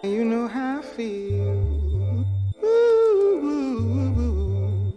you know how I feel. Ooh, ooh, ooh.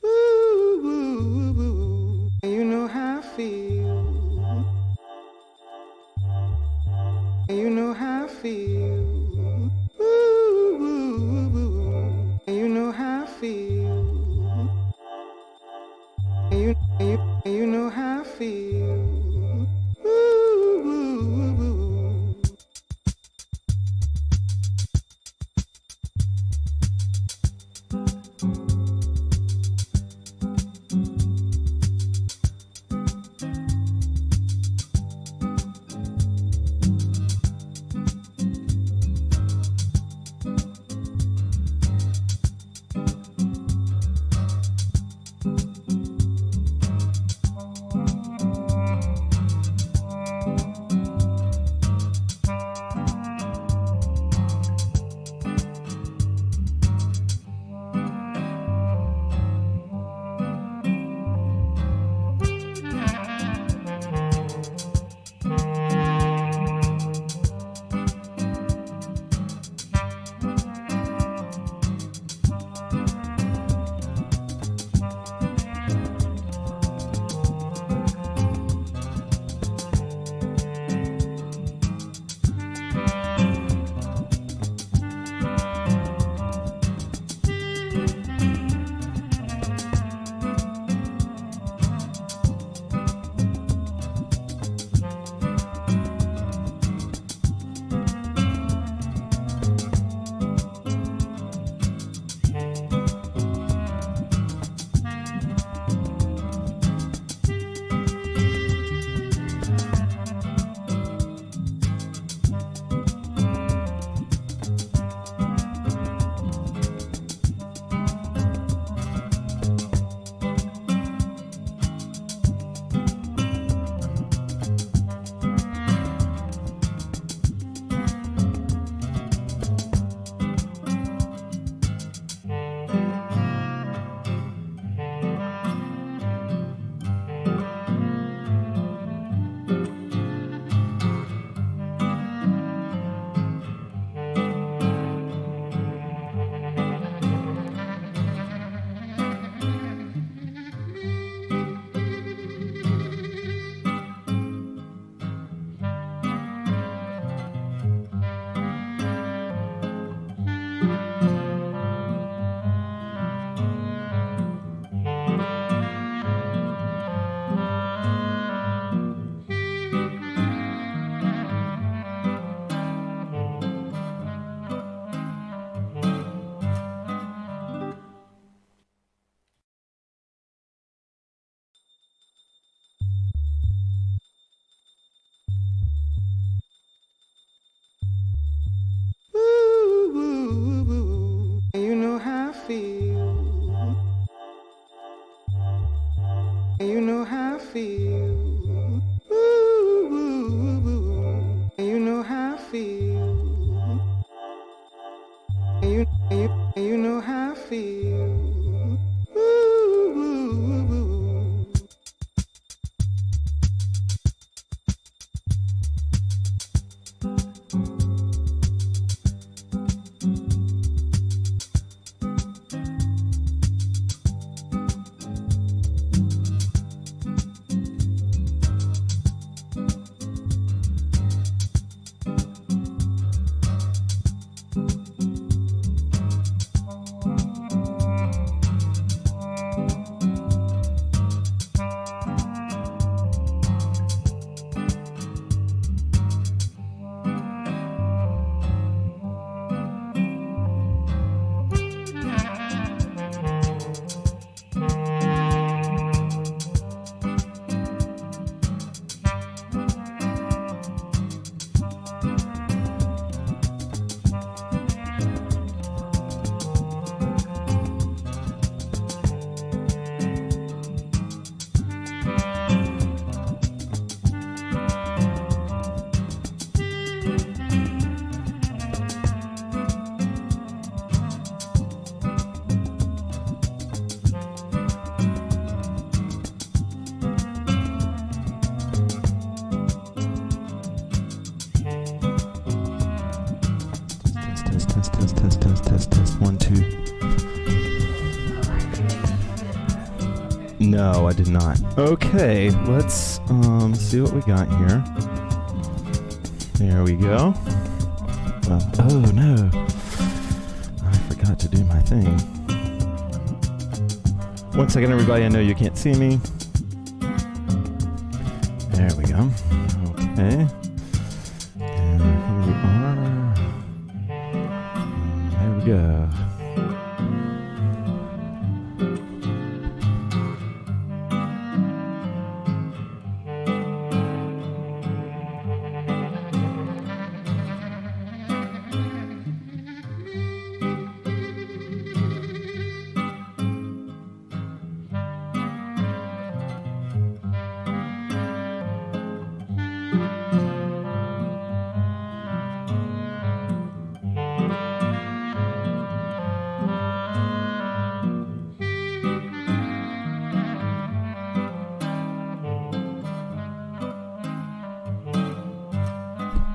Ooh, ooh, ooh. You know how I feel. You know how I feel. Ooh, ooh, ooh. You know how I feel. You know how I feel. Ooh, ooh, ooh. No, I did not. Okay, let's see what we got here. There we go. Oh no, I forgot to do my thing. 1 second, everybody. I know you can't see me. There we go. Okay. And here we are. There we go.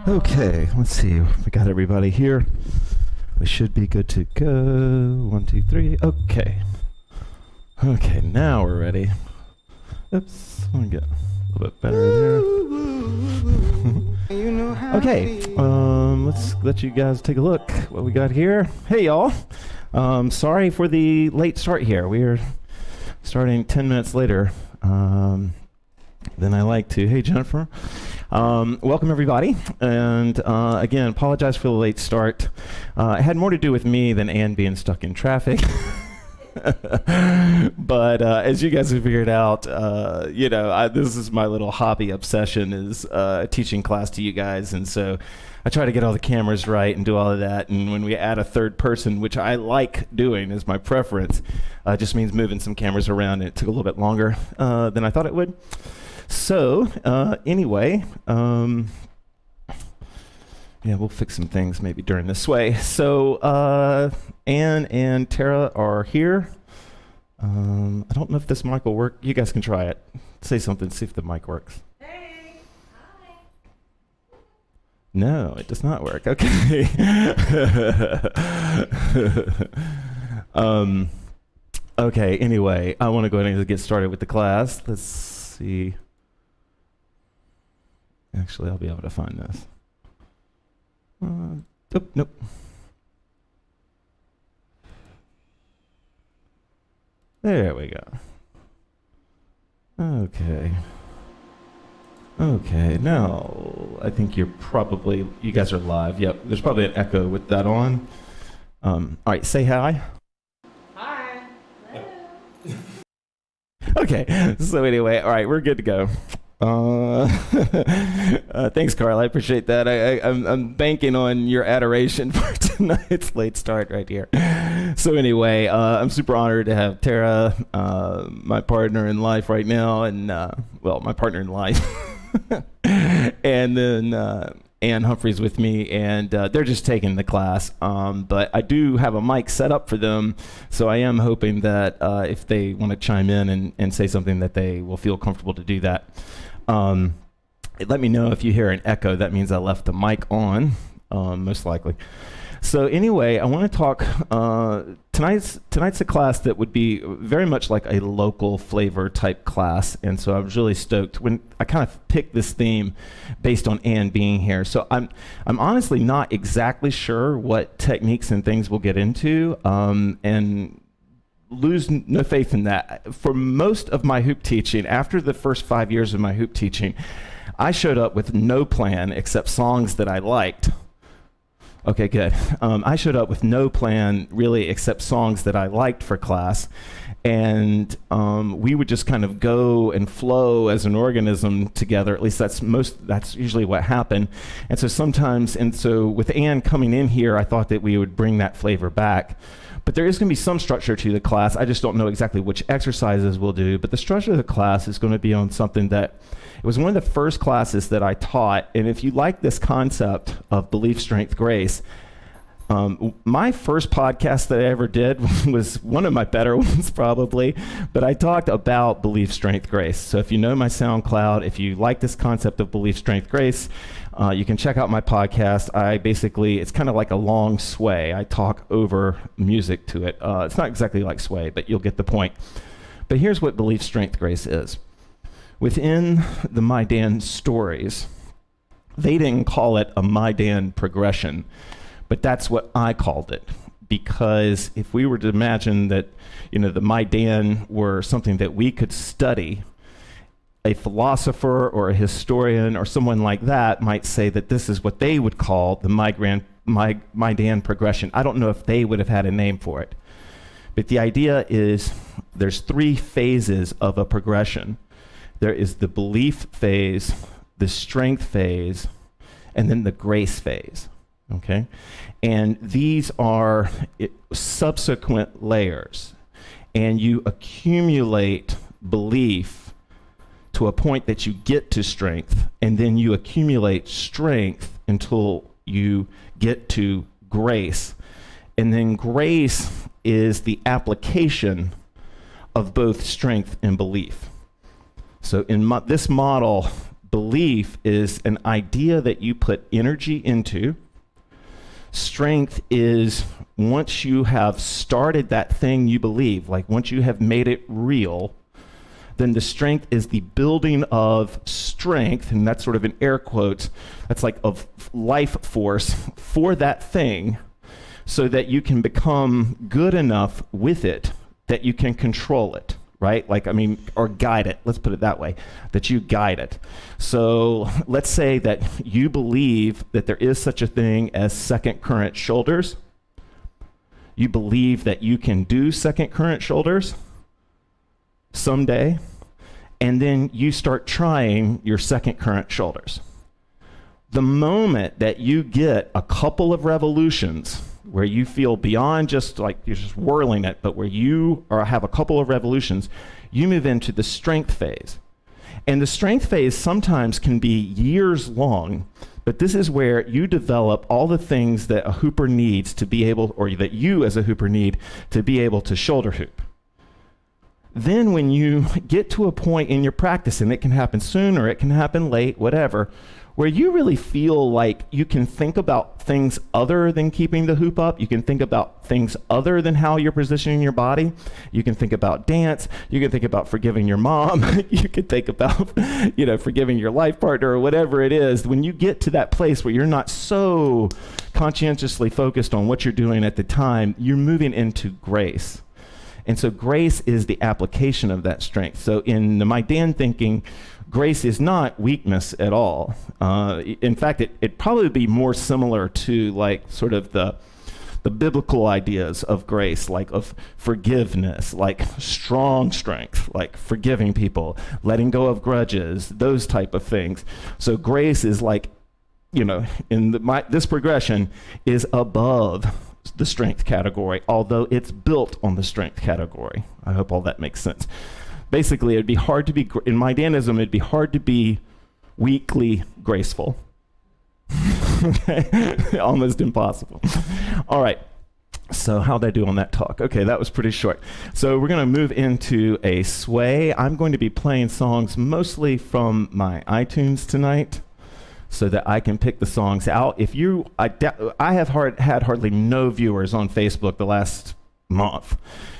Okay, let's see. We got everybody here. We should be good to go. 1, 2, 3. Okay. Okay, now we're ready. Oops, let me get a little bit better there. Okay, let's let you guys take a look what we got here. Hey, y'all. Sorry for the late start here. We are starting 10 minutes later than I like to. Hey, Jennifer. Welcome, everybody. And again, apologize for the late start. It had more to do with me than Ann being stuck in traffic. But as you guys have figured out, this is my little hobby obsession is teaching class to you guys. And so I try to get all the cameras right and do all of that. And when we add a third person, which I like doing is my preference, just means moving some cameras around. And it took a little bit longer than I thought it would. So, anyway, we'll fix some things maybe during this sway. So, Ann and Tara are here. I don't know if this mic will work. You guys can try it. Say something, see if the mic works. Hey, hi. No, it does not work. Okay. Okay, anyway, I want to go ahead and get started with the class. Let's see. Actually, I'll be able to find this. Nope. There we go. Okay, now I think you guys are live. Yep, there's probably an echo with that on. All right, say hi. Hi. Hello. Okay, so anyway, all right, we're good to go. Thanks, Carl. I appreciate that. I'm banking on your adoration for tonight's late start right here. So anyway, I'm super honored to have Tara, my partner in life right now, and my partner in life, and then Ann Humphreys with me, and they're just taking the class. But I do have a mic set up for them, so I am hoping that if they want to chime in and say something, that they will feel comfortable to do that. Let me know if you hear an echo. That means I left the mic on, most likely. So anyway, I want to talk, tonight's a class that would be very much like a local flavor type class, and so I was really stoked when I kind of picked this theme based on Ann being here. So I'm honestly not exactly sure what techniques and things we'll get into, and lose no faith in that. For most of my hoop teaching, after the first 5 years of my hoop teaching, I showed up with no plan except songs that I liked. Okay, good. I showed up with no plan really except songs that I liked for class, and we would just kind of go and flow as an organism together. At least that's usually what happened. And so with Ann coming in here, I thought that we would bring that flavor back. But there is going to be some structure to the class. I just don't know exactly which exercises we'll do, but the structure of the class is going to be on something that it was one of the first classes that I taught. And if you like this concept of belief, strength, grace, my first podcast that I ever did was one of my better ones probably, but I talked about belief, strength, grace. So if you know my SoundCloud, if you like this concept of belief, strength, grace, you can check out my podcast. It's kind of like a long sway. I talk over music to it. It's not exactly like sway, but you'll get the point. But here's what belief, strength, grace is. Within the My Dan stories, they didn't call it a My Dan progression, but that's what I called it. Because if we were to imagine that, the My Dan were something that we could study, a philosopher or a historian or someone like that might say that this is what they would call the My Dan progression. I don't know if they would have had a name for it. But the idea is there's 3 phases of a progression. There is the belief phase, the strength phase, and then the grace phase, okay? And these are subsequent layers. And you accumulate belief to a point that you get to strength, and then you accumulate strength until you get to grace. And then grace is the application of both strength and belief. So in this model, belief is an idea that you put energy into. Strength is once you have started that thing you believe, like once you have made it real, then the strength is the building of strength, and that's sort of in air quotes, that's like of life force for that thing so that you can become good enough with it that you can control it, right? Or guide it, let's put it that way, that you guide it. So let's say that you believe that there is such a thing as second current shoulders. You believe that you can do second current shoulders someday, and then you start trying your second current shoulders. The moment that you get a couple of revolutions where you feel beyond just like you're just whirling it, but where you have a couple of revolutions, you move into the strength phase. And the strength phase sometimes can be years long, but this is where you develop all the things that a hooper needs to be able, or that you as a hooper need to be able to shoulder hoop. Then when you get to a point in your practice, and it can happen soon or it can happen late, whatever, where you really feel like you can think about things other than keeping the hoop up. You can think about things other than how you're positioning your body. You can think about dance. You can think about forgiving your mom. You can think about, forgiving your life partner or whatever it is. When you get to that place where you're not so conscientiously focused on what you're doing at the time, you're moving into grace. And so grace is the application of that strength. So in the My Dan thinking, grace is not weakness at all. In fact, it'd probably be more similar to like sort of the biblical ideas of grace, like of forgiveness, like strong strength, like forgiving people, letting go of grudges, those type of things. So grace is like, this progression is above the strength category, although it's built on the strength category. I hope all that makes sense. Basically, it'd be hard to be, in My Danism, it'd be hard to be weakly graceful. Okay? Almost impossible. All right. So how'd I do on that talk? Okay, that was pretty short. So we're going to move into a sway. I'm going to be playing songs mostly from my iTunes tonight, so that I can pick the songs out. I have had hardly no viewers on Facebook the last month.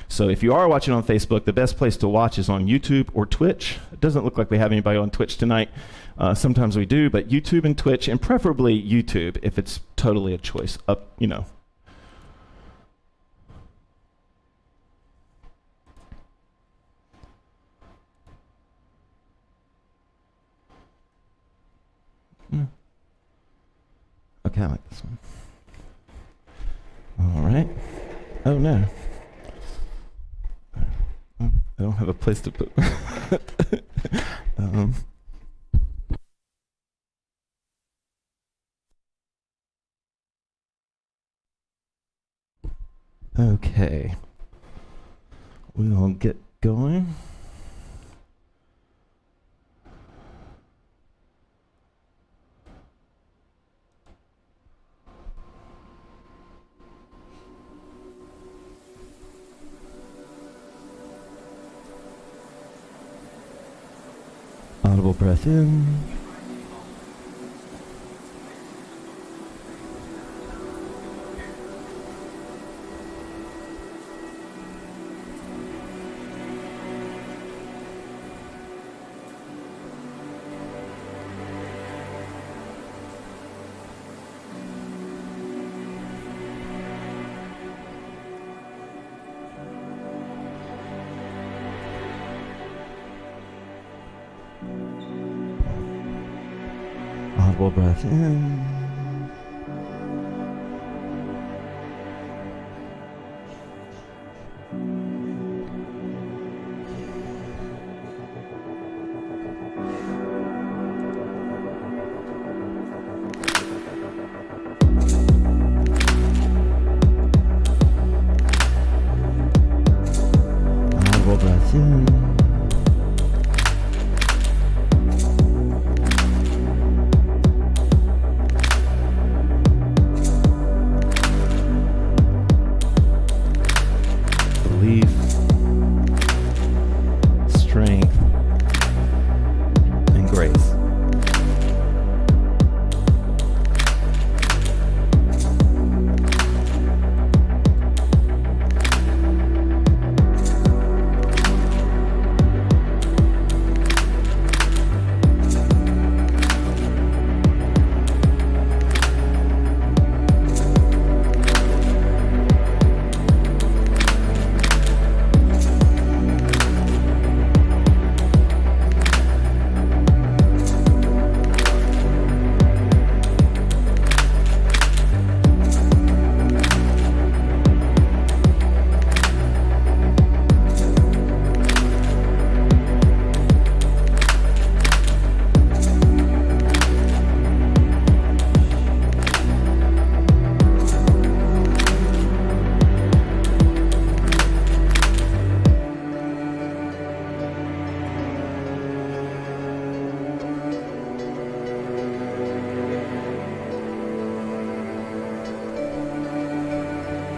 So if you are watching on Facebook, the best place to watch is on YouTube or Twitch. It doesn't look like we have anybody on Twitch tonight. Sometimes we do, but YouTube and Twitch, and preferably YouTube if it's totally a choice. Okay, I like this one. All right. Oh no. I don't have a place to put. Okay. We'll get going. Audible breath in. Audible breath in. Audible breath in. Belief, strength, and grace.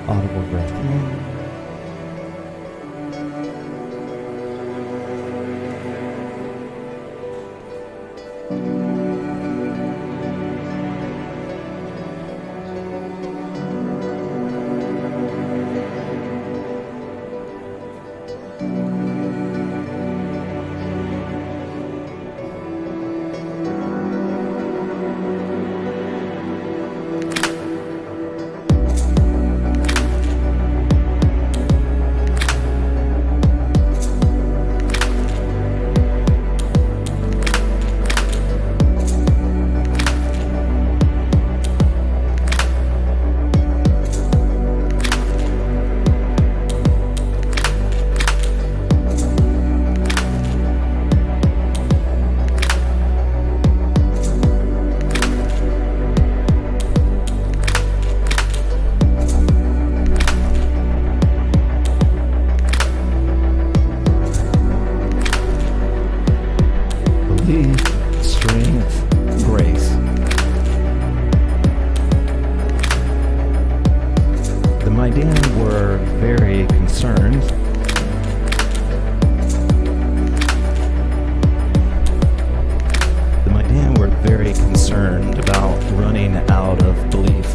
Audible breath in. Belief, strength, grace. The Maidan were very concerned about running out of belief.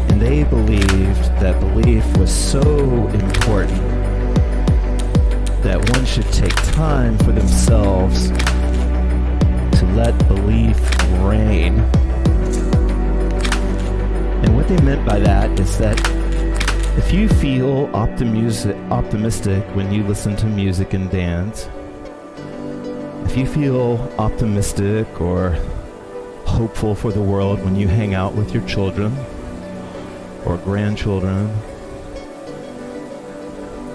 And they believed that belief was so important that one should take time for themselves to let belief reign. And what they meant by that is that if you feel optimistic when you listen to music and dance, if you feel optimistic or hopeful for the world when you hang out with your children or grandchildren,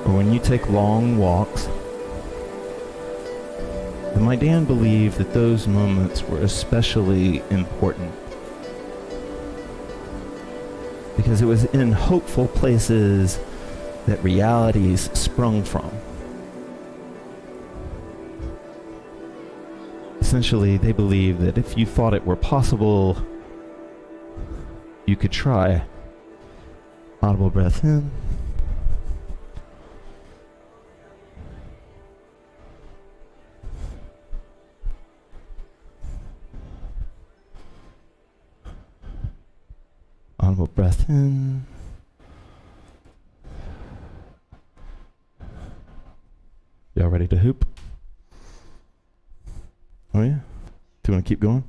or when you take long walks, the Maidan believed that those moments were especially important because it was in hopeful places that realities sprung from. Essentially, they believed that if you thought it were possible, you could try. Audible breath in. Audible breath in. Y'all ready to hoop? Oh yeah? Do you want to keep going?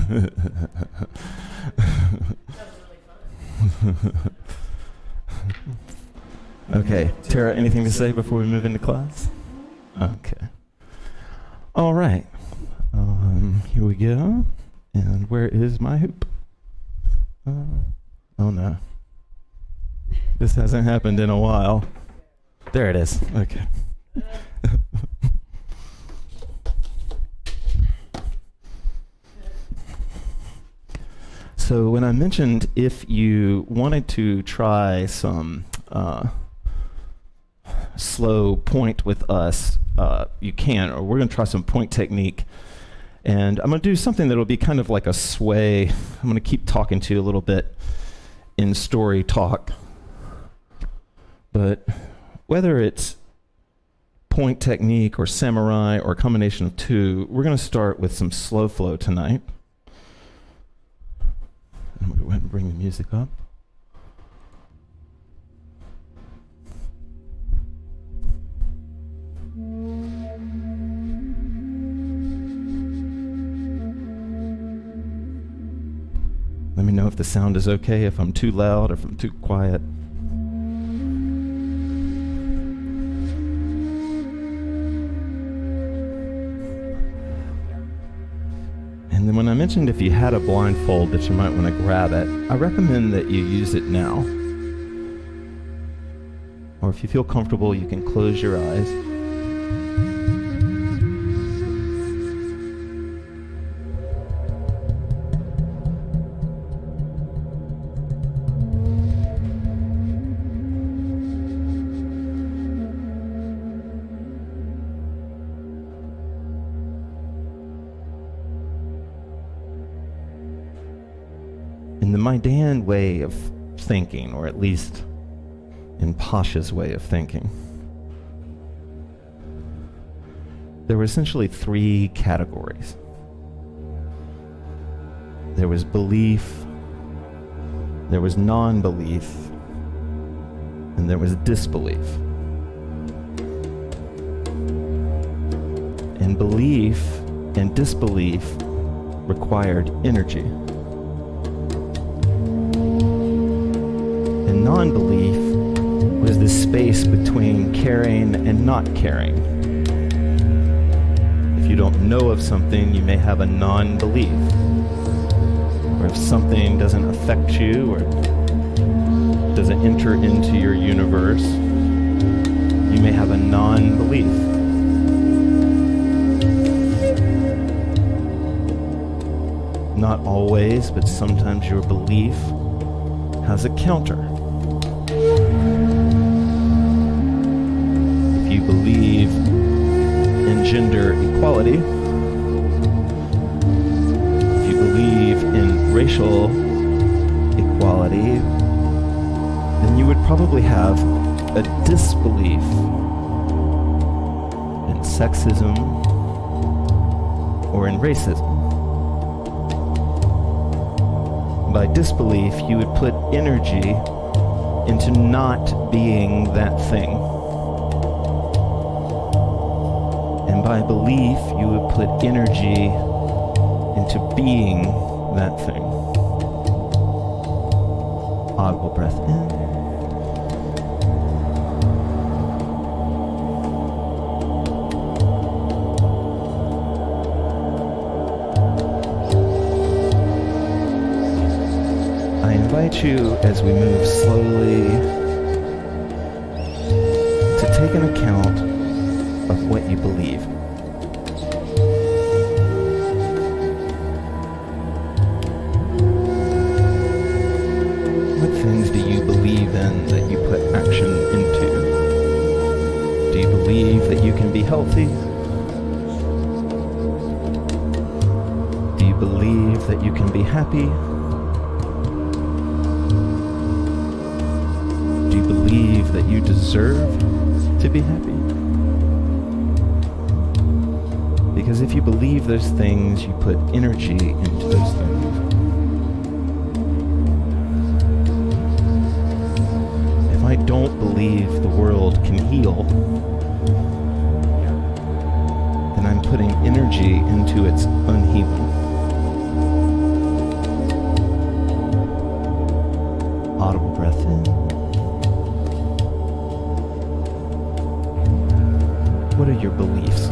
That was really fun. Okay, Tara, anything to say before we move into class? Okay. All right. Here we go. And where is my hoop? Oh no. This hasn't happened in a while. There it is. Okay. So when I mentioned if you wanted to try some slow point with us, you can, or we're going to try some point technique. And I'm going to do something that will be kind of like a sway. I'm going to keep talking to you a little bit in story talk. But whether it's point technique or samurai or a combination of two, we're going to start with some slow flow tonight. I'm going to go ahead and bring the music up. Let me know if the sound is okay, if I'm too loud or if I'm too quiet. And then when I mentioned if you had a blindfold that you might want to grab it, I recommend that you use it now. Or if you feel comfortable, you can close your eyes. In the Maidan way of thinking, or at least in Pasha's way of thinking, there were essentially three categories. There was belief, there was non-belief, and there was disbelief. And belief and disbelief required energy. And non-belief was the space between caring and not caring. If you don't know of something, you may have a non-belief. Or if something doesn't affect you or doesn't enter into your universe, you may have a non-belief. Not always, but sometimes your belief has a counter. If you believe in gender equality, if you believe in racial equality, then you would probably have a disbelief in sexism or in racism. By disbelief, you would put energy into not being that thing. And by belief, you would put energy into being that thing. Audible breath in. I invite you, as we move slowly, to take an account of what you believe. What things do you believe in that you put action into? Do you believe that you can be healthy? Do you believe that you can be happy? Do you believe that you deserve to be happy? Because if you believe those things, you put energy into those things. If I don't believe the world can heal, then I'm putting energy into its unhealing. Audible breath in. What are your beliefs?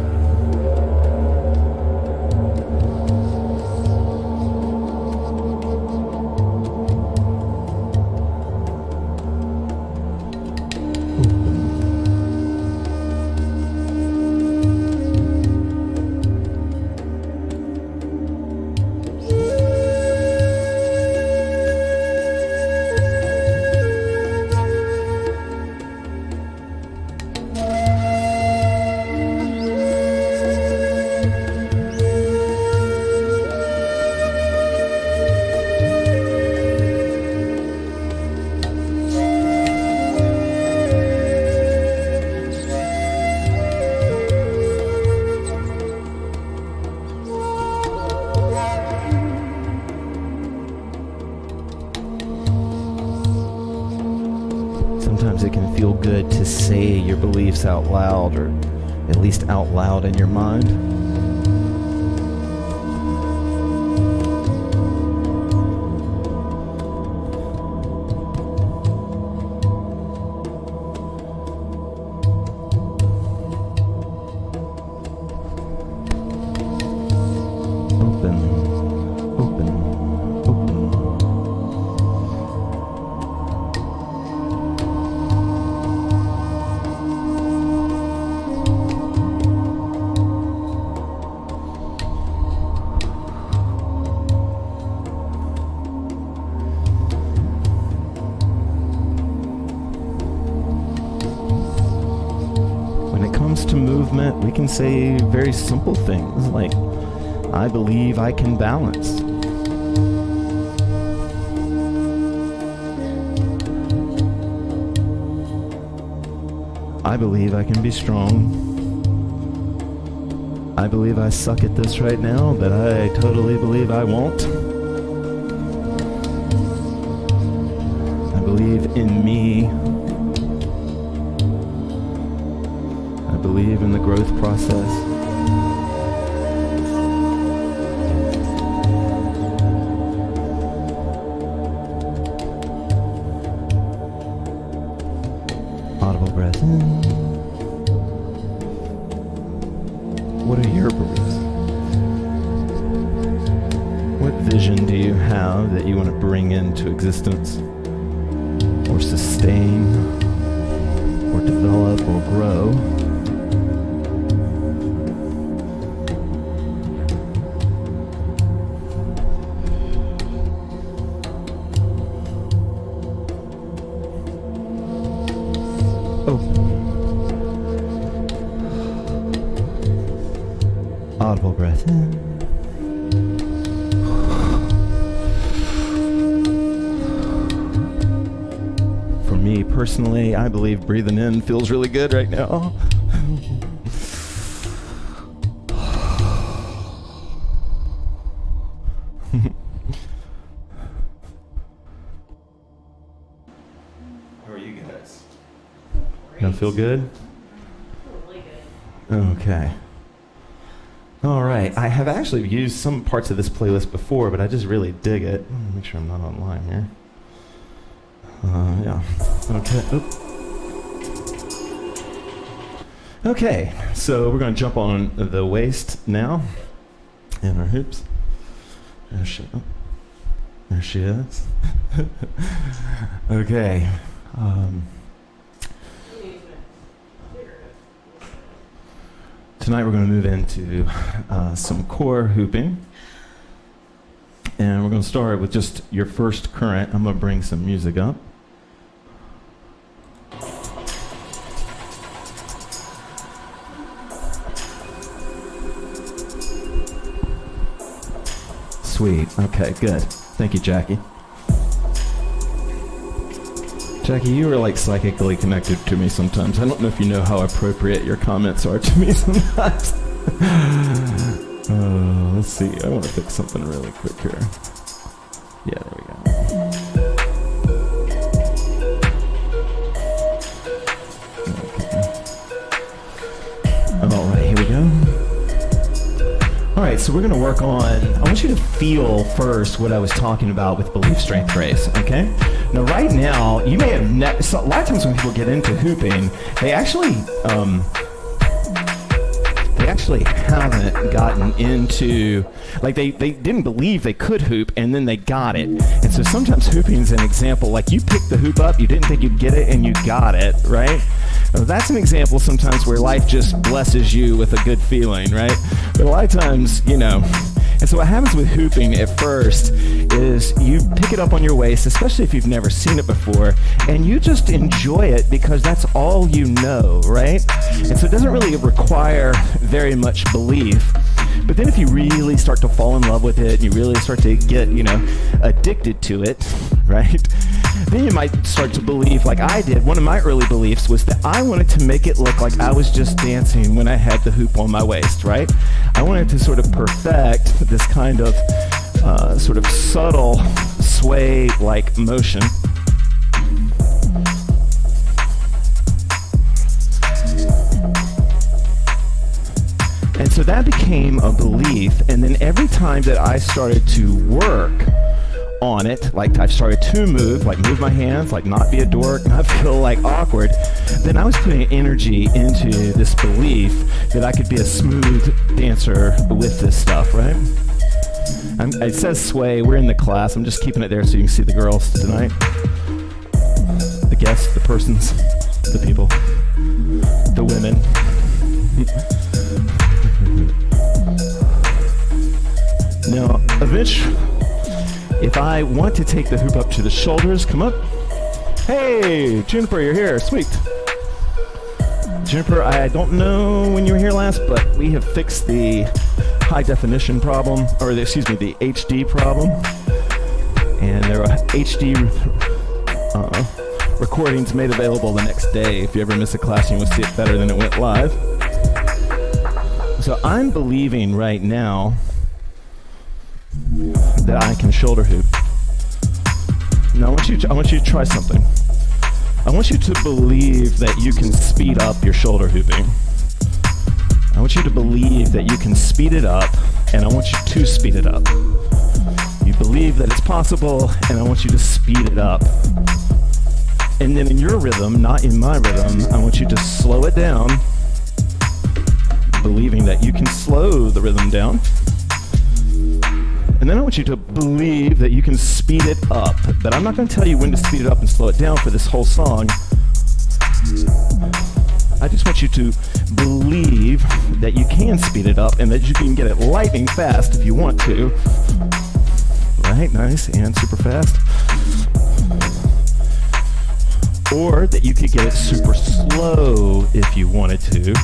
Sometimes it can feel good to say your beliefs out loud, or at least out loud in your mind. To movement, we can say very simple things like, I believe I can balance. I believe I can be strong. I believe I suck at this right now, but I totally believe I won't. I believe in me. Believe in the growth process. Audible breath in. What are your beliefs? What vision do you have that you want to bring into existence, or sustain, or develop, or grow? Audible breath in. For me personally, I believe breathing in feels really good right now. How are you guys? You feel good? Really good. Okay. All right. I have actually used some parts of this playlist before, but I just really dig it. Make sure I'm not online here. Yeah. Okay. Oop. Okay. So we're going to jump on the waist now, and our hips. There she is. Okay. Tonight we're going to move into some core hooping. And we're going to start with just your first current. I'm going to bring some music up. Sweet. Okay, good. Thank you, Jackie. Jackie, you are like psychically connected to me sometimes. I don't know if you know how appropriate your comments are to me sometimes. Let's see. I want to fix something really quick here. Yeah, there we go. Okay. All right, here we go. All right, so we're going to work on, I want you to feel first what I was talking about with belief strength race, okay? Now, right now, you may have so a lot of times when people get into hooping, they actually actually haven't gotten into, like they didn't believe they could hoop and then they got it. And so sometimes hooping is an example, like you picked the hoop up, you didn't think you'd get it and you got it, right? Now, that's an example sometimes where life just blesses you with a good feeling, right? But a lot of times, you know, and so what happens with hooping at first is you pick it up on your waist, especially if you've never seen it before, and you just enjoy it because that's all you know, right? And so it doesn't really require very much belief. But then if you really start to fall in love with it, and you really start to get, you know, addicted to it, right? Then you might start to believe, like I did. One of my early beliefs was that I wanted to make it look like I was just dancing when I had the hoop on my waist, right? I wanted to sort of perfect this kind of sort of subtle sway-like motion. And so that became a belief, and then every time that I started to work on it, like I started to move my hands, like not be a dork, not feel like awkward, then I was putting energy into this belief that I could be a smooth dancer with this stuff, right? It says sway, we're in the class, I'm just keeping it there so you can see the girls tonight. The guests, the persons, the people, the women. Now, eventually, if I want to take the hoop up to the shoulders, come up. Hey, Juniper, you're here. Sweet. Juniper, I don't know when you were here last, but we have fixed the high definition problem, or the HD problem. And there are HD recordings made available the next day. If you ever miss a class and you want to see it better than it went live. So I'm believing right now that I can shoulder hoop. Now I want you to try something. I want you to believe that you can speed up your shoulder hooping. I want you to believe that you can speed it up, and I want you to speed it up. You believe that it's possible, and I want you to speed it up. And then in your rhythm, not in my rhythm, I want you to slow it down, believing that you can slow the rhythm down. And then I want you to believe that you can speed it up. But I'm not going to tell you when to speed it up and slow it down for this whole song. I just want you to believe that you can speed it up and that you can get it lightning fast if you want to. Right? Nice. And super fast. Or that you could get it super slow if you wanted to.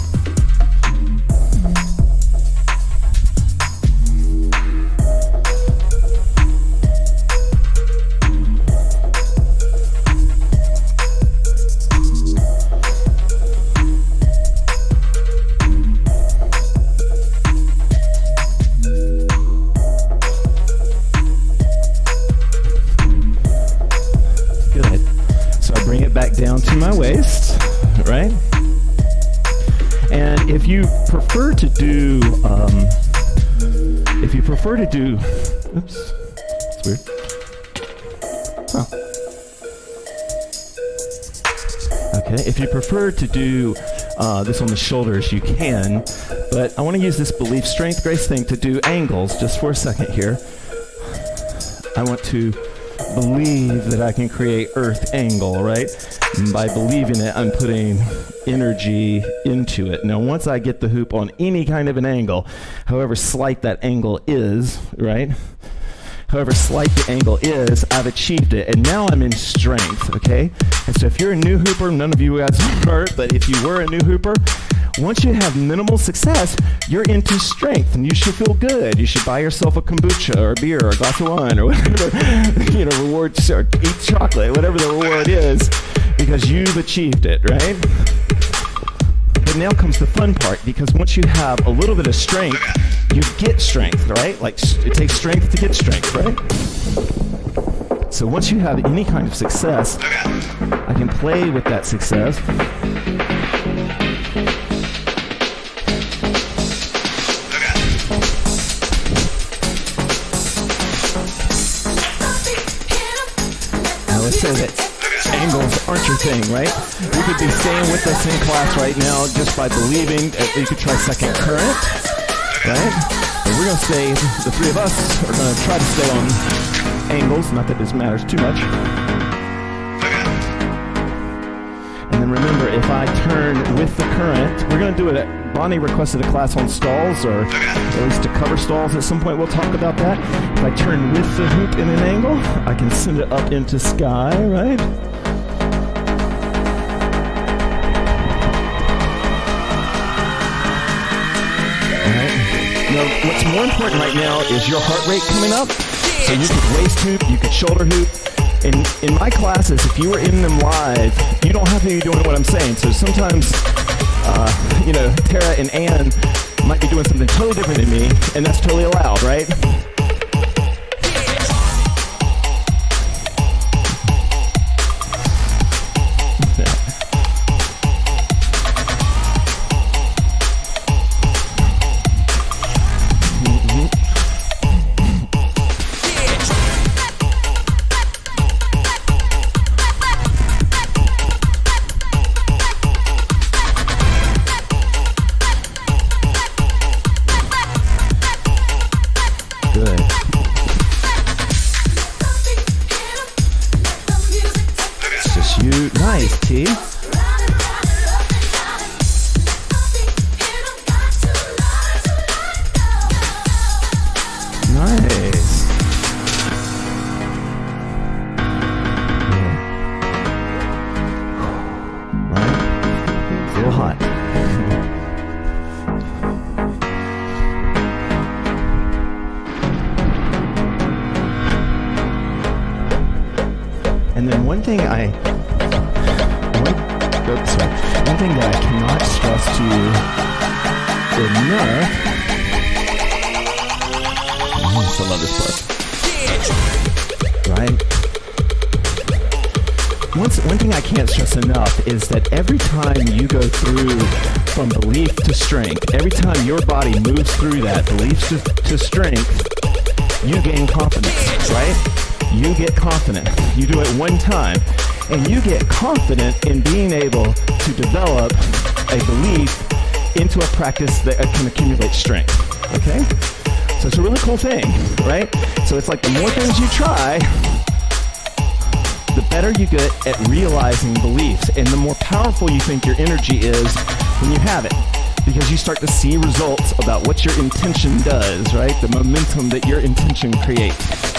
Down to my waist, right? And if you prefer to do, oops, it's weird. Huh. Okay, if you prefer to do this on the shoulders, you can, but I want to use this belief, strength, grace thing to do angles just for a second here. I want to believe that I can create earth angle, right? And by believing it, I'm putting energy into it. Now, once I get the hoop on any kind of an angle, however slight that angle is, right? However slight the angle is, I've achieved it. And now I'm in strength, okay? And so if you're a new hooper, none of you guys are, but if you were a new hooper, once you have minimal success, you're into strength, and you should feel good. You should buy yourself a kombucha or a beer or a glass of wine or whatever, you know, reward, or eat chocolate, whatever the reward is, because you've achieved it, right? But now comes the fun part, because once you have a little bit of strength, you get strength, right? Like, it takes strength to get strength, right? So once you have any kind of success, I can play with that success. Let's say that angles aren't your thing, right? You could be staying with us in class right now just by believing that you could try second current, right? But we're going to stay, the three of us are going to try to stay on angles, not that this matters too much. And then remember, if I turn with the current, we're going to do it at, Bonnie requested a class on stalls, or at least to cover stalls at some point. We'll talk about that. If I turn with the hoop in an angle, I can send it up into sky, right? Alright. Now, what's more important right now is your heart rate coming up. So you could waist hoop, you could shoulder hoop. In my classes, if you were in them live, you don't have to be doing what I'm saying. So sometimes, Tara and Ann might be doing something totally different than me, and that's totally allowed, right? Nice, T. Nice. Right? It's a little hot. And then one thing that I cannot stress to you enough. I still love this part. Right? One thing I can't stress enough is that every time you go through from belief to strength, every time your body moves through that belief to strength, you gain confidence, right? You get confident. You do it one time. And you get confident in being able to develop a belief into a practice that can accumulate strength, okay? So it's a really cool thing, right? So it's like the more things you try, the better you get at realizing beliefs, and the more powerful you think your energy is when you have it, because you start to see results about what your intention does, right? The momentum that your intention creates.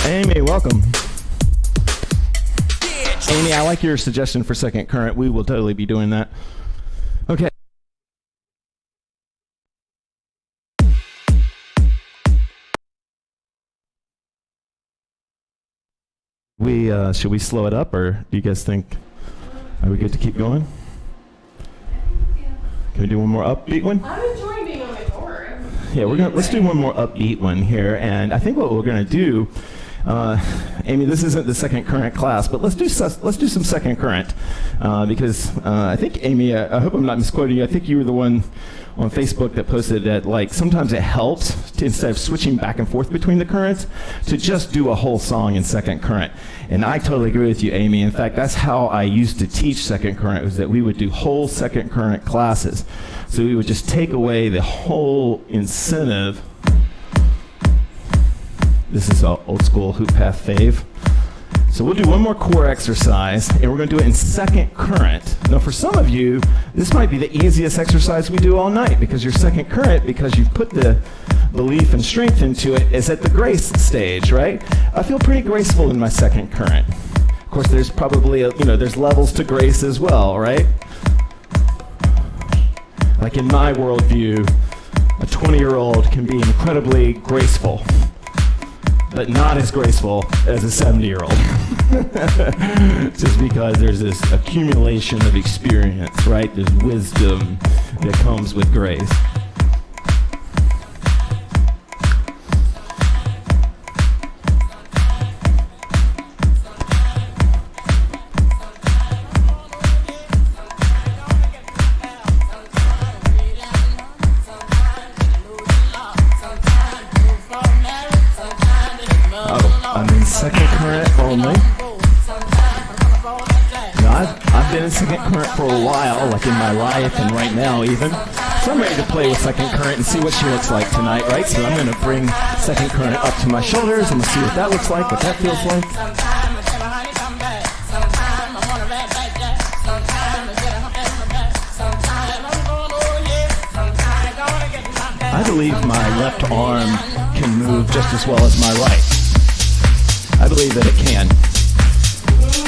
Amy, welcome. Amy, I like your suggestion for second current. We will totally be doing that. Okay. Should we slow it up, or do you guys think, are we good to keep going? Can we do one more upbeat one? I'm enjoying being on the tour. Yeah, let's do one more upbeat one here, and I think what we're gonna do, Amy, this isn't the second current class, but let's do some second current, because I think, Amy, I hope I'm not misquoting you. I think you were the one on Facebook that posted that, like, sometimes it helps to, instead of switching back and forth between the currents, to just do a whole song in second current. And I totally agree with you, Amy. In fact, that's how I used to teach second current, was that we would do whole second current classes. So we would just take away the whole incentive. This is an old school HoopPath fave. So we'll do one more core exercise, and we're going to do it in second current. Now, for some of you, this might be the easiest exercise we do all night, because your second current, because you've put the belief and strength into it, is at the grace stage, right? I feel pretty graceful in my second current. Of course, there's probably, there's levels to grace as well, right? Like in my worldview, a 20-year-old can be incredibly graceful, but not as graceful as a 70-year-old. Just because there's this accumulation of experience, right? There's wisdom that comes with grace. I'm in second current only. No, I've been in second current for a while, like in my life and right now even. So I'm ready to play with second current and see what she looks like tonight, right? So I'm going to bring second current up to my shoulders. I'm going to see what that looks like, what that feels like. I believe my left arm can move just as well as my right. I believe that it can.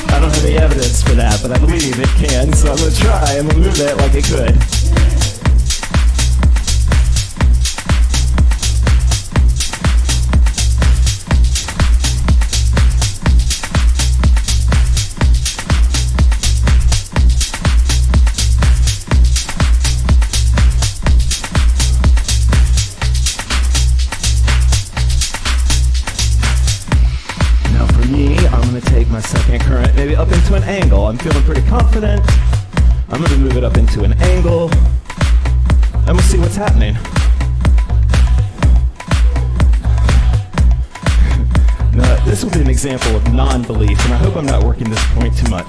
I don't have any evidence for that, but I believe it can, so I'm going to try. I'm going to move it like it could. My second current maybe up into an angle. I'm feeling pretty confident. I'm going to move it up into an angle and we'll see what's happening. Now, this will be an example of non-belief, and I hope I'm not working this point too much.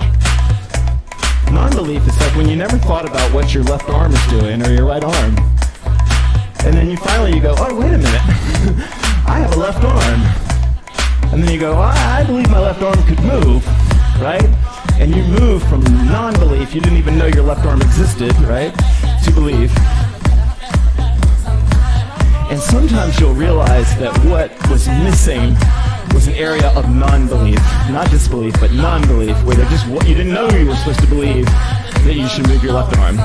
Non-belief is like when you never thought about what your left arm is doing or your right arm, and then you finally go, oh, wait a minute, I have a left arm. And then you go, I believe my left arm could move, right? And you move from non-belief, you didn't even know your left arm existed, right? To belief. And sometimes you'll realize that what was missing was an area of non-belief. Not disbelief, but non-belief, where you didn't know you were supposed to believe that you should move your left arm.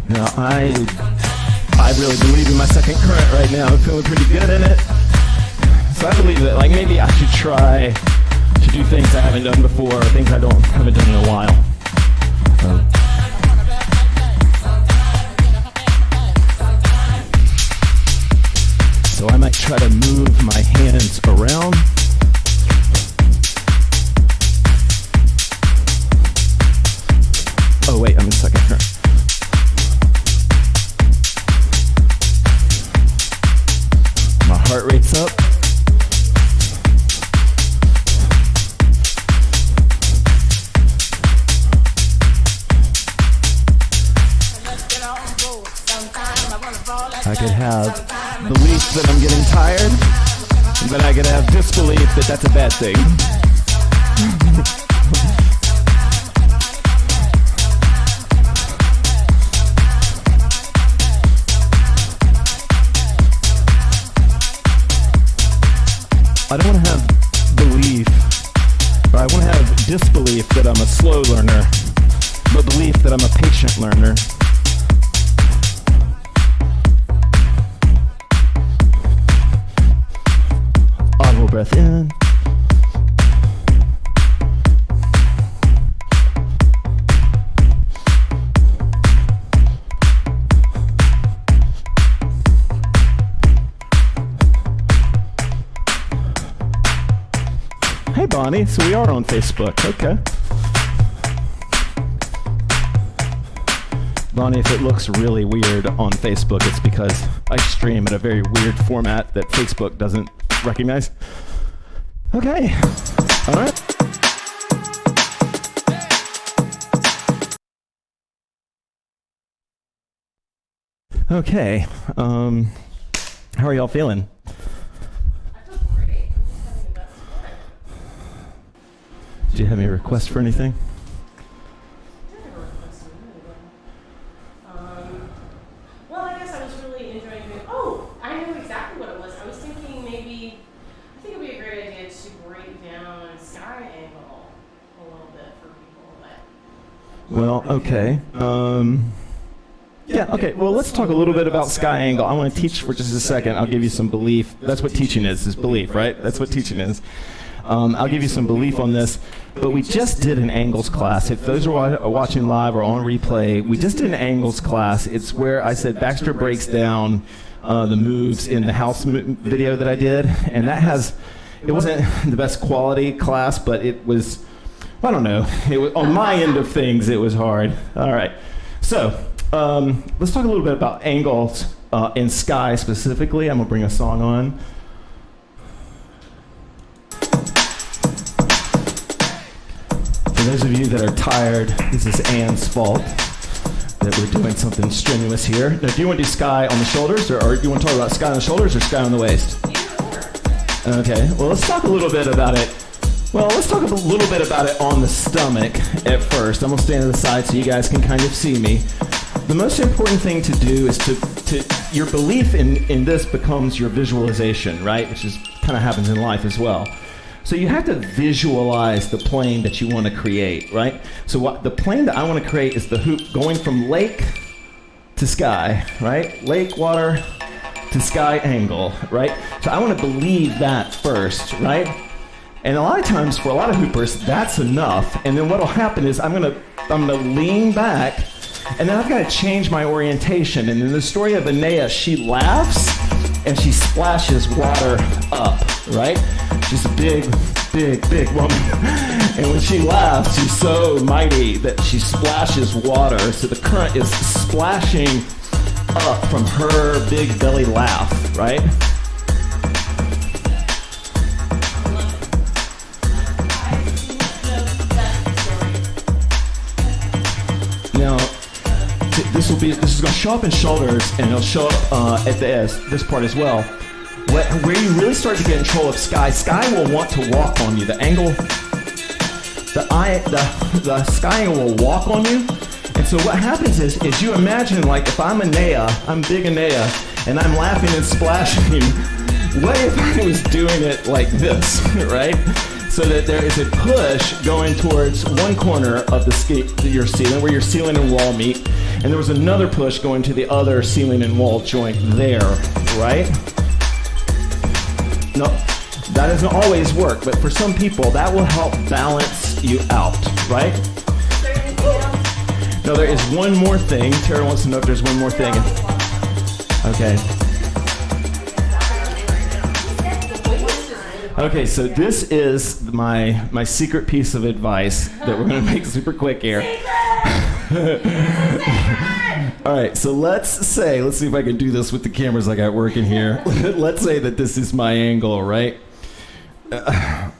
Now, I really believe in my second current right now. I'm feeling pretty good in it. So I believe that, like, maybe I should try to do things I haven't done before, or things I haven't done in a while. So I might try to move my hands around. Oh wait, I'm in second current. Heart rate's up. I could have belief that I'm getting tired, but I could have disbelief that that's a bad thing. I don't want to have belief, or I want to have disbelief that I'm a slow learner, but belief that I'm a patient learner. Audible breath in. Hey Bonnie, so we are on Facebook, okay. Bonnie, if it looks really weird on Facebook, it's because I stream at a very weird format that Facebook doesn't recognize. Okay, all right. Okay, how are y'all feeling? Do you have any requests for anything? Well, okay. Yeah, okay. Well, let's talk a little bit about sky angle. I want to teach for just a second. I'll give you some belief. That's what teaching is belief, right? That's what teaching is. I'll give you some belief on this. But we just did an angles class. If those are watching live or on replay, we just did an angles class. It's where I said Baxter breaks down the moves in the house video that I did. And it wasn't the best quality class, but it was, I don't know. It was, on my end of things, it was hard. All right. So, let's talk a little bit about angles in sky specifically. I'm going to bring a song on. For those of you that are tired, this is Anne's fault that we're doing something strenuous here. Now, do you want to do sky on the shoulders, or do you want to talk about sky on the shoulders or sky on the waist? Okay, well, let's talk a little bit about it. Well, let's talk a little bit about it on the stomach at first. I'm going to stand to the side so you guys can kind of see me. The most important thing to do is to your belief in this becomes your visualization, right? Which is kind of happens in life as well. So you have to visualize the plane that you want to create, right? So the plane that I want to create is the hoop going from lake to sky, right? Lake, water to sky angle, right? So I want to believe that first, right? And a lot of times for a lot of hoopers, that's enough. And then what'll happen is I'm gonna lean back, and then I've got to change my orientation. And in the story of Anea, she laughs and she splashes water up, right? She's a big, big, big woman. And when she laughs, she's so mighty that she splashes water. So the current is splashing up from her big belly laugh, right? Now, this is going to show up in shoulders, and it'll show up at this part as well. Where you really start to get in control of sky will want to walk on you. The sky angle will walk on you. And so what happens is you imagine, like, if I'm Anea, I'm big Anea, and I'm laughing and splashing, what if I was doing it like this, right? So that there is a push going towards one corner of your ceiling, where your ceiling and wall meet, and there was another push going to the other ceiling and wall joint there, right? No, that doesn't always work, but for some people, that will help balance you out, right? No, there is one more thing. Tara wants to know if there's one more thing. Okay. Okay, so this is my secret piece of advice that we're going to make super quick here. All right, so let's see if I can do this with the cameras I got working here. Let's say that this is my angle, right?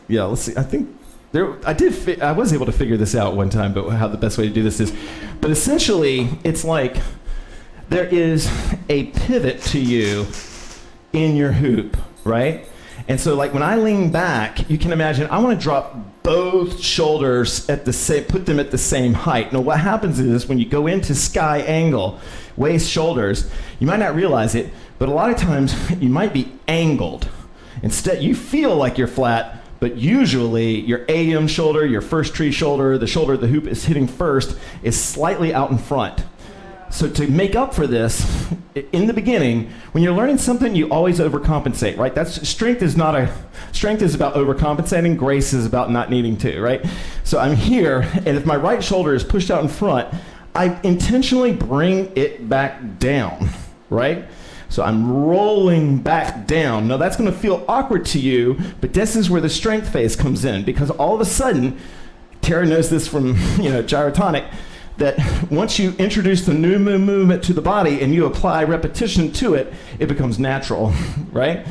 Yeah, let's see. I think I was able to figure this out one time, but how the best way to do this is. But essentially, it's like there is a pivot to you in your hoop, right? And so, like, when I lean back, you can imagine I want to drop both shoulders put them at the same height. Now, what happens is when you go into sky angle, waist, shoulders, you might not realize it, but a lot of times you might be angled. Instead, you feel like you're flat, but usually your AM shoulder, your first tree shoulder, the shoulder the hoop is hitting first, is slightly out in front. So to make up for this, in the beginning, when you're learning something, you always overcompensate, right? Strength is about overcompensating. Grace is about not needing to, right? So I'm here, and if my right shoulder is pushed out in front, I intentionally bring it back down, right? So I'm rolling back down. Now that's going to feel awkward to you, but this is where the strength phase comes in, because all of a sudden, Tara knows this from gyrotonic, that once you introduce the new movement to the body and you apply repetition to it, it becomes natural, right?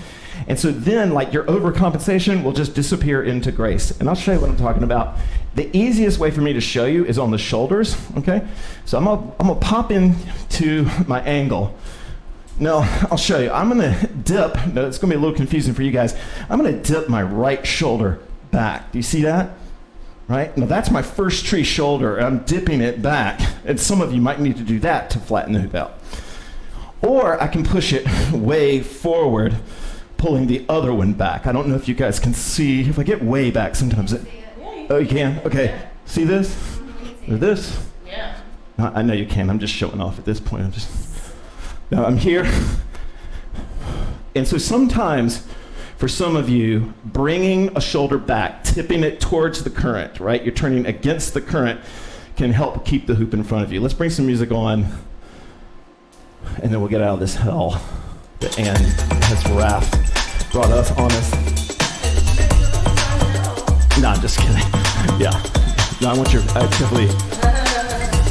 And so then, like, your overcompensation will just disappear into grace. And I'll show you what I'm talking about. The easiest way for me to show you is on the shoulders, okay? So I'm gonna pop into my angle. Now, I'll show you. I'm gonna dip. No, it's gonna be a little confusing for you guys. I'm gonna dip my right shoulder back. Do you see that? Right? Now that's my first tree shoulder. I'm dipping it back. And some of you might need to do that to flatten the hoop out. Or I can push it way forward, pulling the other one back. I don't know if you guys can see. If I get way back, sometimes it... Oh, you can? Okay. See this? Or this? Yeah. I know you can. I'm just showing off at this point. I'm here. And so sometimes, for some of you, bringing a shoulder back, tipping it towards the current, right? You're turning against the current, can help keep the hoop in front of you. Let's bring some music on, and then we'll get out of this hell that Ann has wrath brought us on us. No, I'm just kidding. Yeah. No, I want your, definitely,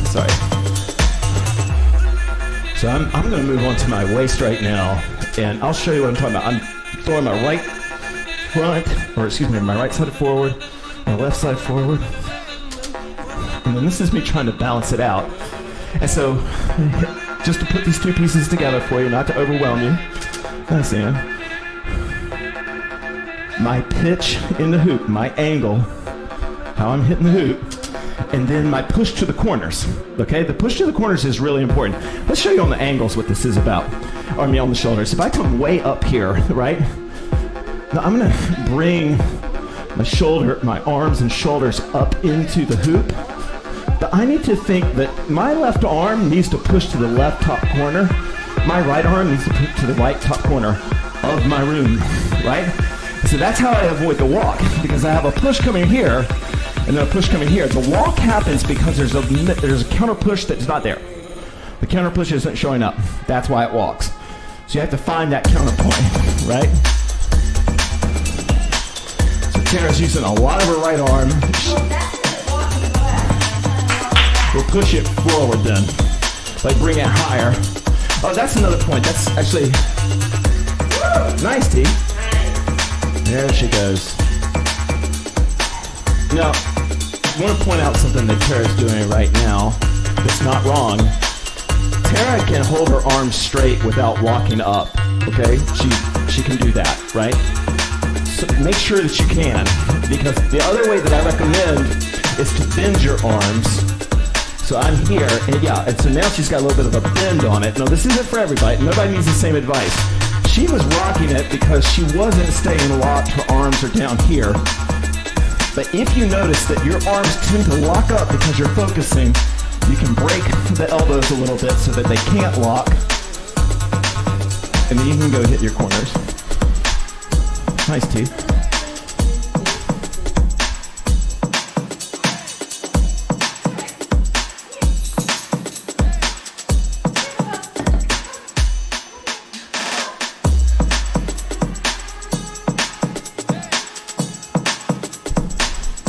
sorry. So I'm going to move on to my waist right now, and I'll show you what I'm talking about. I'm throwing my right front, or excuse me, my right side forward, my left side forward. And then this is me trying to balance it out. And so, just to put these two pieces together for you, not to overwhelm you. Thanks, Ann. My pitch in the hoop, my angle, how I'm hitting the hoop, and then my push to the corners. Okay, the push to the corners is really important. Let's show you on the angles what this is about. Or on the shoulders. If I come way up here, right? Now I'm gonna bring my arms and shoulders up into the hoop. But I need to think that my left arm needs to push to the left top corner. My right arm needs to push to the right top corner of my room, right? So that's how I avoid the walk, because I have a push coming here and then a push coming here. The walk happens because there's a counter push that's not there. The counter push isn't showing up. That's why it walks. So you have to find that counterpoint, right? So Tara's using a lot of her right arm. We'll push it forward then. Like bring it higher. Oh, that's another point. That's actually nice, T. There she goes. Now, I want to point out something that Tara's doing right now that's not wrong. Tara can hold her arms straight without walking up, okay? She can do that, right? So make sure that you can, because the other way that I recommend is to bend your arms. So I'm here, and so now she's got a little bit of a bend on it. No, this isn't for everybody. Nobody needs the same advice. She was rocking it because she wasn't staying locked. Her arms are down here. But if you notice that your arms tend to lock up because you're focusing, you can break the elbows a little bit so that they can't lock. And then you can go hit your corners. Nice, T.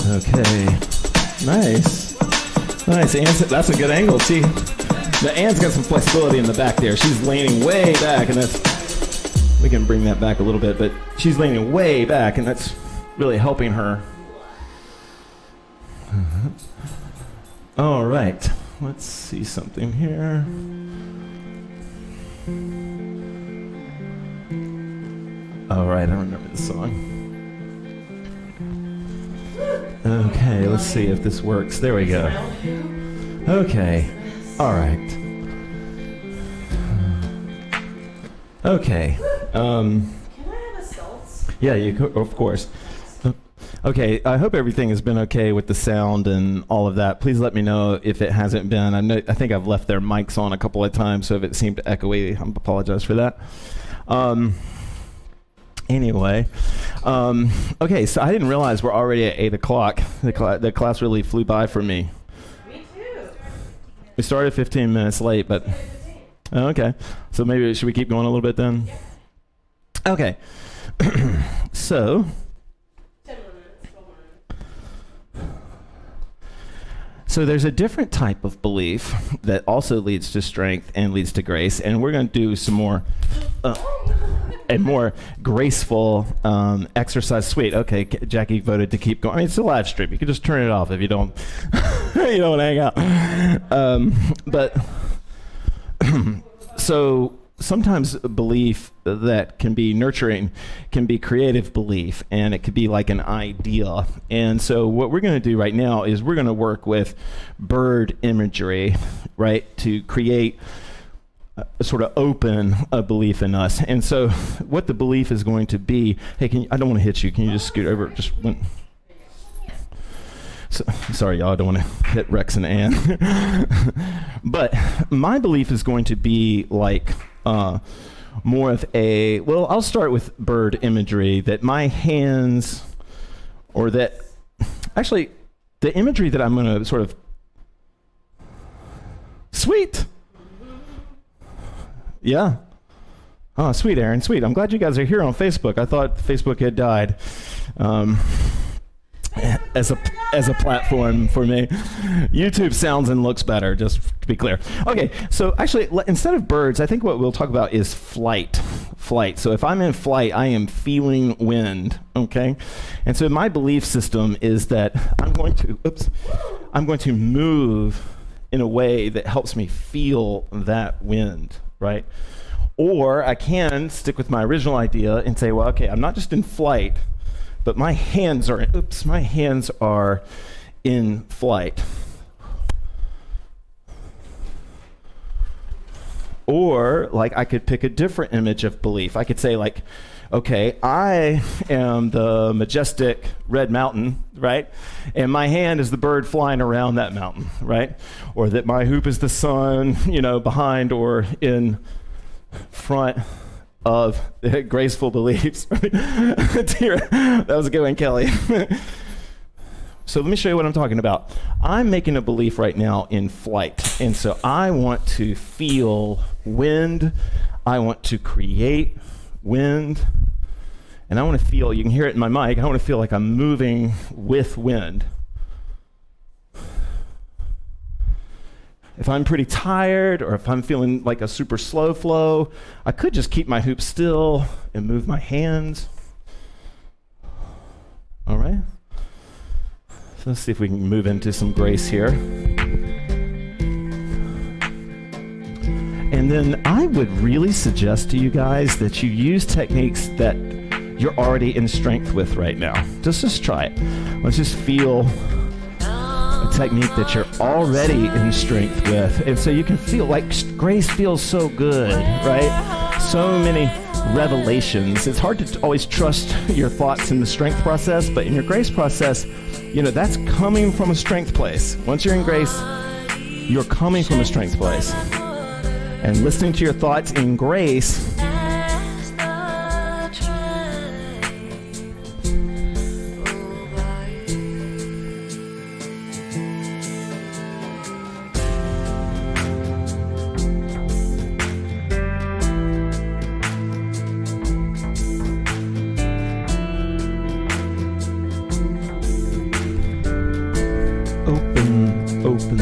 Okay, nice. That's a good angle. See, Ann's got some flexibility in the back there. She's leaning way back, and we can bring that back a little bit, but she's leaning way back, and that's really helping her. All right, let's see something here. All right, I remember this song. Okay, let's see if this works. There we go. Okay, all right. Okay. Can I have a salt? Yeah, of course. Okay, I hope everything has been okay with the sound and all of that. Please let me know if it hasn't been. I think I've left their mics on a couple of times, so if it seemed echoey, I apologize for that. Anyway, okay, so I didn't realize we're already at 8 o'clock. The class really flew by for me. Me too. We started 15 minutes late, but okay. So maybe should we keep going a little bit then? Yes. Okay. So 10 minutes, 12 minutes. So there's a different type of belief that also leads to strength and leads to grace, and we're going to do some more and more graceful exercise. Sweet. Okay, Jackie voted to keep going. I mean, it's a live stream. You can just turn it off if you don't you don't hang out. But so sometimes a belief that can be nurturing can be creative belief, and it could be like an idea. And so what we're going to do right now is we're going to work with bird imagery, right, to create sort of open a belief in us. And so what the belief is going to be, hey, I don't want to hit you. Can you just scoot over? So, sorry, y'all, I don't want to hit Rex and Ann. But my belief is going to be like more of a, well, I'll start with bird imagery, that my hands, or that, actually, the imagery that I'm going to sort of, sweet. Yeah. Oh, sweet, Aaron, sweet. I'm glad you guys are here on Facebook. I thought Facebook had died. As a platform for me. YouTube sounds and looks better, just to be clear. Okay, so actually, instead of birds, I think what we'll talk about is flight. Flight. So if I'm in flight, I am feeling wind, okay? And so my belief system is that I'm going to move in a way that helps me feel that wind, right? Or I can stick with my original idea and say, well, okay, I'm not just in flight, but my hands are in flight. Or like I could pick a different image of belief. I could say like, okay, I am the majestic red mountain, right? And my hand is the bird flying around that mountain, right? Or that my hoop is the sun, behind or in front of graceful beliefs. That was a good one, Kelly. So let me show you what I'm talking about. I'm making a belief right now in flight. And so I want to feel wind. I want to create wind. And I want to feel, you can hear it in my mic, I want to feel like I'm moving with wind. If I'm pretty tired, or if I'm feeling like a super slow flow, I could just keep my hoop still and move my hands. All right? So let's see if we can move into some grace here. And then I would really suggest to you guys that you use techniques that you're already in strength with right now. Just try it. Let's just feel technique that you're already in strength with, and so you can feel like grace feels so good, right? So many revelations. It's hard to always trust your thoughts in the strength process, but in your grace process, that's coming from a strength place. Once you're in grace, you're coming from a strength place, and listening to your thoughts in grace open.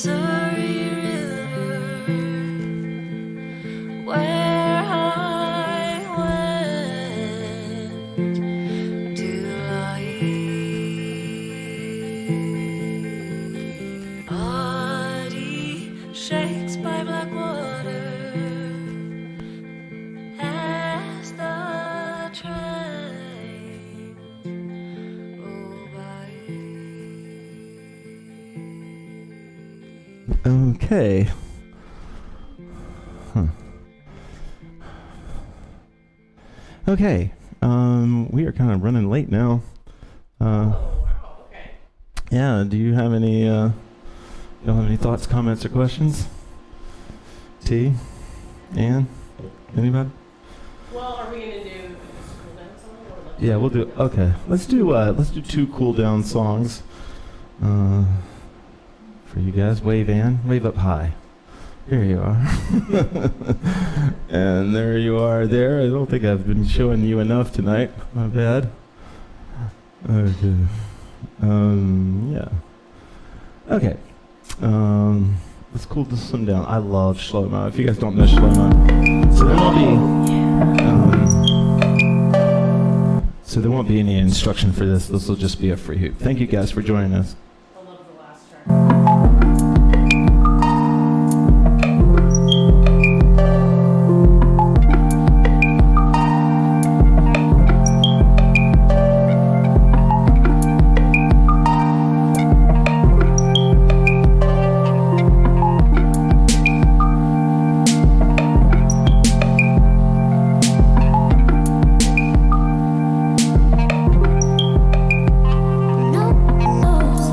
Missouri River, where I went to lie. Body shakes by black water as the train roll by. Okay. Huh. Okay. We are kind of running late now. Oh, wow, okay. Yeah. Do you have any? You don't have any thoughts, comments, or questions? T, Ann, anybody? Well, are we gonna do a cool down song or like? Yeah, we'll do. Okay. Let's do 2 cool down songs. For you guys, wave Ann, wave up high. Here you are. And there you are there. I don't think I've been showing you enough tonight. My bad. Okay. Yeah. Okay. Let's cool this one down. I love slow-mo. If you guys don't know slow-mo. So there won't be any instruction for this. This will just be a free hoop. Thank you guys for joining us. I love the last track. No one knows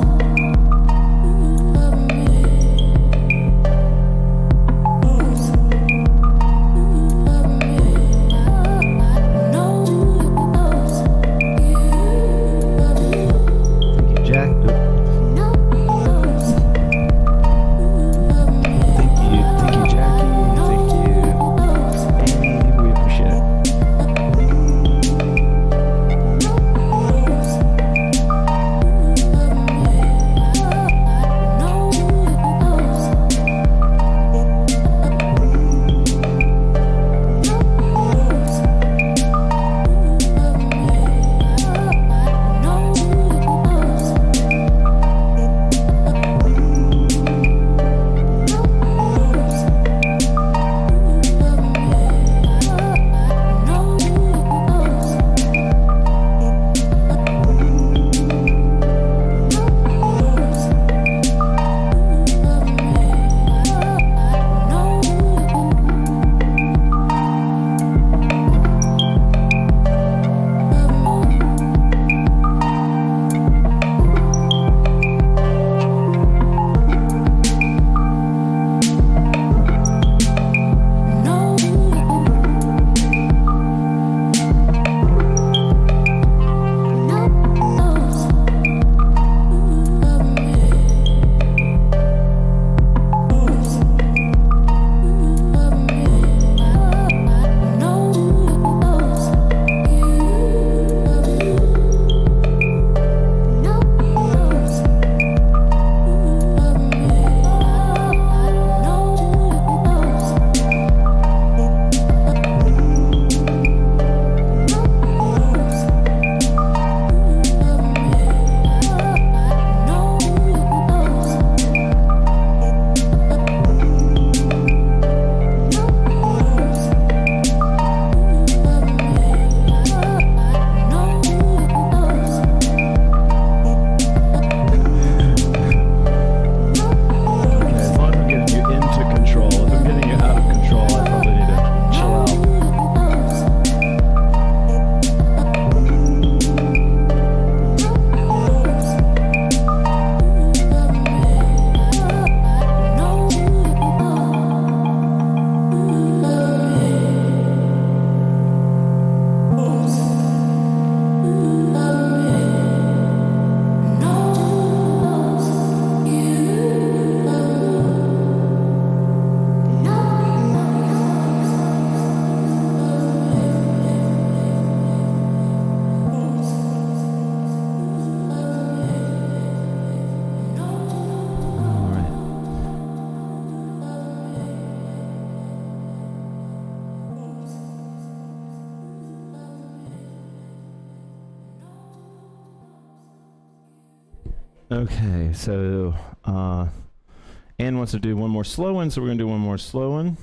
Okay, so Ann wants to do one more slow one, so we're going to do one more slow one.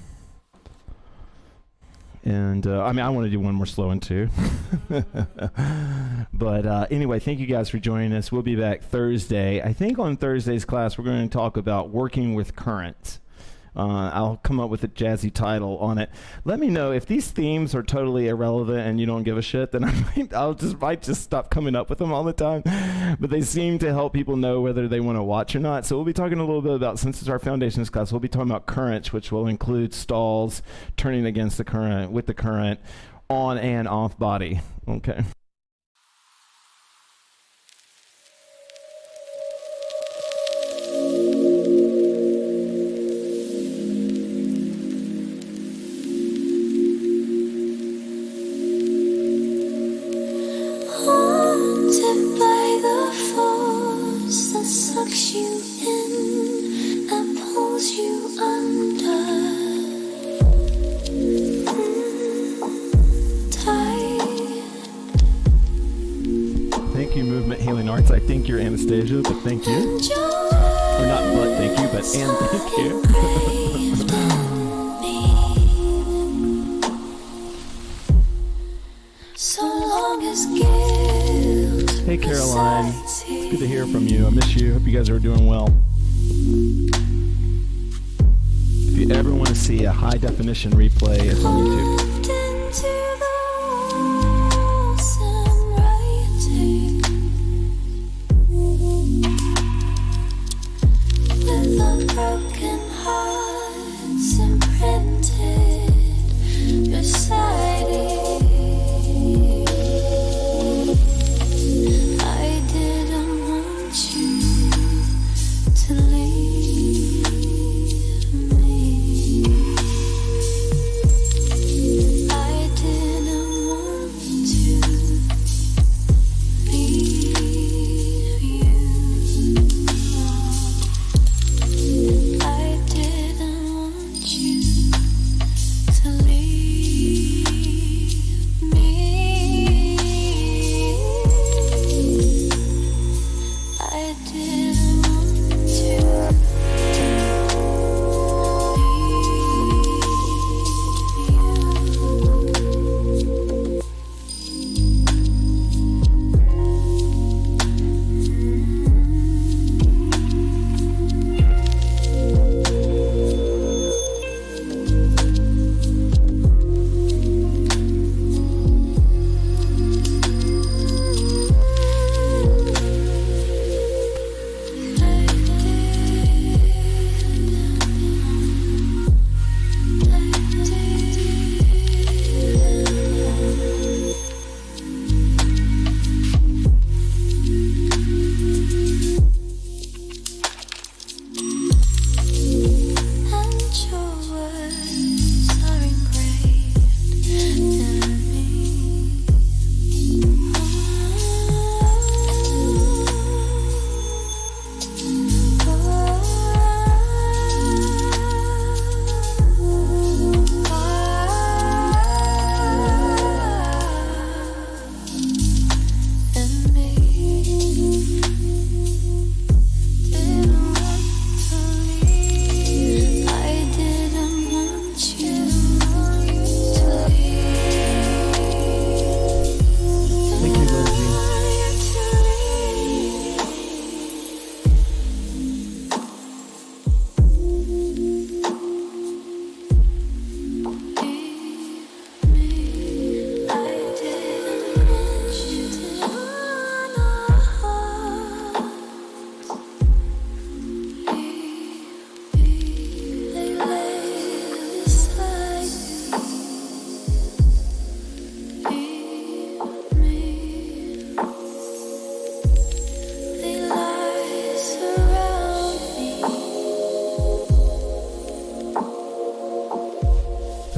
And I want to do one more slow one too. But anyway, thank you guys for joining us. We'll be back Thursday. I think on Thursday's class, we're going to talk about working with currents. I'll come up with a jazzy title on it. Let me know if these themes are totally irrelevant and you don't give a shit, then I might just stop coming up with them all the time. But they seem to help people know whether they want to watch or not. So we'll be talking a little bit about, since it's our foundations class, we'll be talking about currents, which will include stalls, turning against the current, with the current, on and off body. Okay. Haunted by the force that sucks you in and pulls you under. Tired. Thank you, Movement Healing Arts. I think you're Anastasia, but thank you. Or not but thank you, but and thank you. So long as guilt. Hey, Caroline. It's good to hear from you. I miss you. Hope you guys are doing well. If you ever want to see a high definition replay, it's on YouTube. Broken hearts imprinted beside it. I didn't want you to leave me. I didn't want to leave you. I didn't want you to leave me. I didn't want to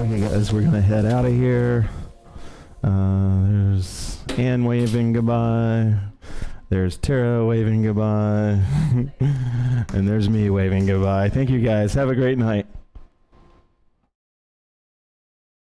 Okay, guys, we're gonna head out of here. There's Ann waving goodbye. There's Tara waving goodbye. And there's me waving goodbye. Thank you, guys. Have a great night.